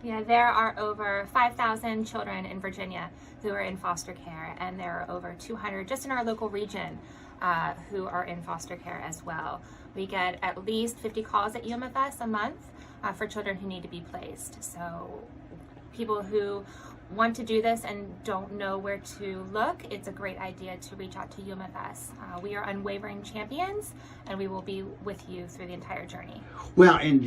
Yeah, there are over 5,000 children in Virginia who are in foster care, and there are over 200 just in our local region who are in foster care as well. We get at least 50 calls at UMFS a month for children who need to be placed. So people who want to do this and don't know where to look, it's a great idea to reach out to UMFS. We are unwavering champions, and we will be with you through the entire journey. Well, and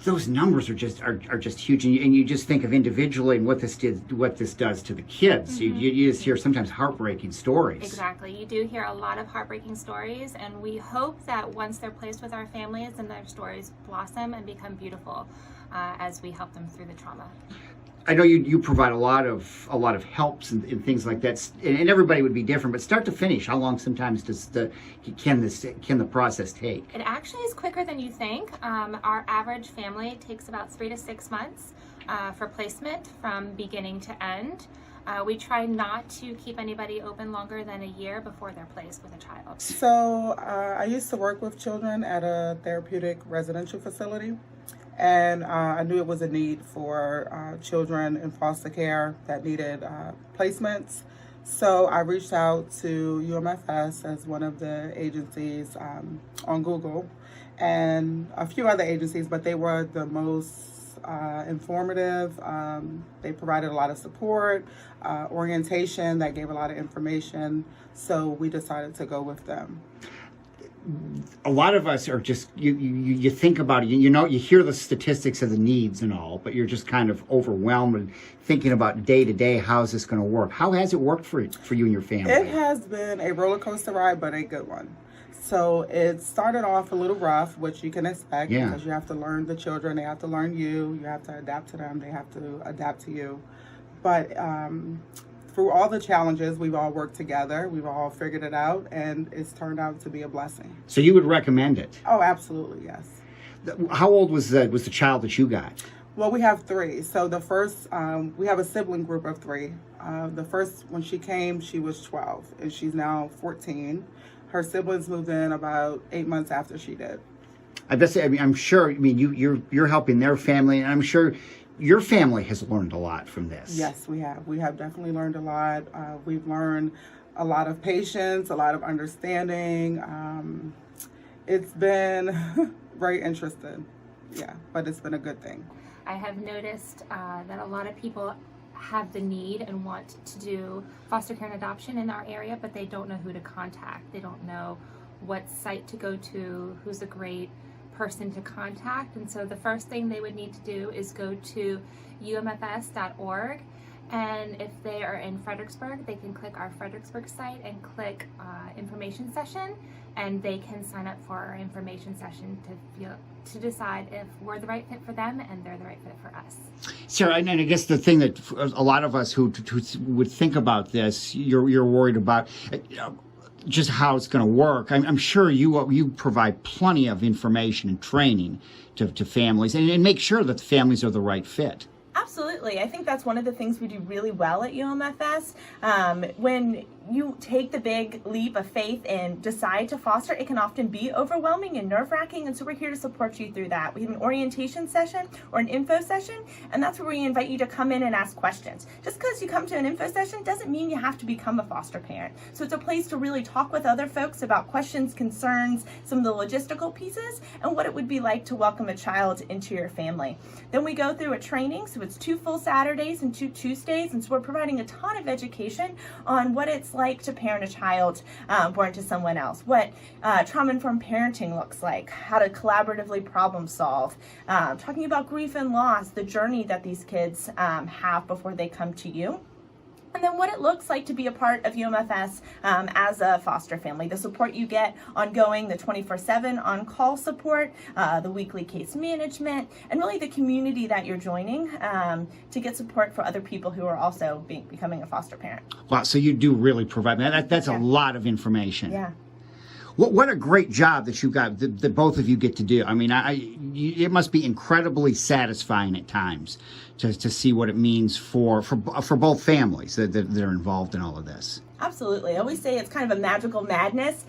those numbers are just huge, and you just think of individually and what this does to the kids. Mm-hmm. You just hear sometimes heartbreaking stories. Exactly, you do hear a lot of heartbreaking stories, and we hope that once they're placed with our families, and their stories blossom and become beautiful as we help them through the trauma. I know you provide a lot of helps and things like that, and everybody would be different. But start to finish, how long sometimes can the process take? It actually is quicker than you think. Our average family takes about 3 to 6 months for placement from beginning to end. We try not to keep anybody open longer than a year before they're placed with a child. So I used to work with children at a therapeutic residential facility. And I knew it was a need for children in foster care that needed placements. So I reached out to UMFS as one of the agencies on Google, and a few other agencies, but they were the most informative. They provided a lot of support, orientation, that gave a lot of information. So we decided to go with them. A lot of us are just, you think about it, you hear the statistics of the needs and all, but you're just kind of overwhelmed and thinking about day to day, how's this going to work? How has it worked for you and your family? It has been a roller coaster ride, but a good one. So it started off a little rough, which you can expect, because you have to learn the children, they have to learn you have to adapt to them, they have to adapt to you. But through all the challenges, we've all worked together, we've all figured it out, and it's turned out to be a blessing. So you would recommend it? Oh, absolutely, yes. How old was the child that you got? Well, we have 3. So the first, we have a sibling group of 3. The first, when she came, she was 12, and she's now 14. Her siblings moved in about 8 months after she did. I'm sure, you're helping their family, and I'm sure your family has learned a lot from this. Yes, we have. We have definitely learned a lot. We've learned a lot of patience, a lot of understanding. It's been very interesting. Yeah, but it's been a good thing. I have noticed that a lot of people have the need and want to do foster care and adoption in our area, but they don't know who to contact. They don't know what site to go to, who's a great person to contact. And so the first thing they would need to do is go to umfs.org, and if they are in Fredericksburg, they can click our Fredericksburg site and click information session, and they can sign up for our information session to decide if we're the right fit for them and they're the right fit for us. Sarah, and I guess the thing that a lot of us who would think about this, you're worried about just how it's going to work. I'm sure you provide plenty of information and training to families and make sure that the families are the right fit. Absolutely. I think that's one of the things we do really well at UMFS. When you take the big leap of faith and decide to foster, it can often be overwhelming and nerve-wracking, and so we're here to support you through that. We have an orientation session or an info session, and that's where we invite you to come in and ask questions. Just because you come to an info session doesn't mean you have to become a foster parent. So it's a place to really talk with other folks about questions, concerns, some of the logistical pieces, and what it would be like to welcome a child into your family. Then we go through a training, so it's 2 full Saturdays and 2 Tuesdays, and so we're providing a ton of education on what it's like to parent a child born to someone else, what trauma-informed parenting looks like, how to collaboratively problem solve, talking about grief and loss, the journey that these kids have before they come to you. And then what it looks like to be a part of UMFS as a foster family, the support you get ongoing, the 24/7 on-call support, the weekly case management, and really the community that you're joining to get support for other people who are also becoming a foster parent. Wow, so you do really provide, that's a lot of information. Yeah. What a great job that you got, that both of you get to do. I mean, it must be incredibly satisfying at times to see what it means for both families that are involved in all of this. Absolutely. I always say it's kind of a magical madness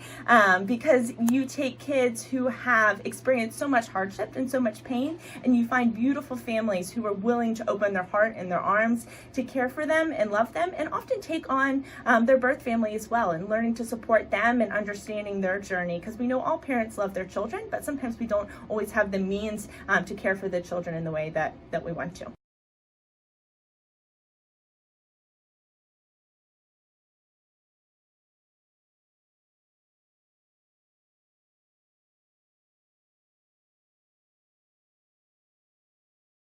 because you take kids who have experienced so much hardship and so much pain, and you find beautiful families who are willing to open their heart and their arms to care for them and love them, and often take on their birth family as well, and learning to support them and understanding their journey, because we know all parents love their children, but sometimes we don't always have the means to care for the children in the way that we want to.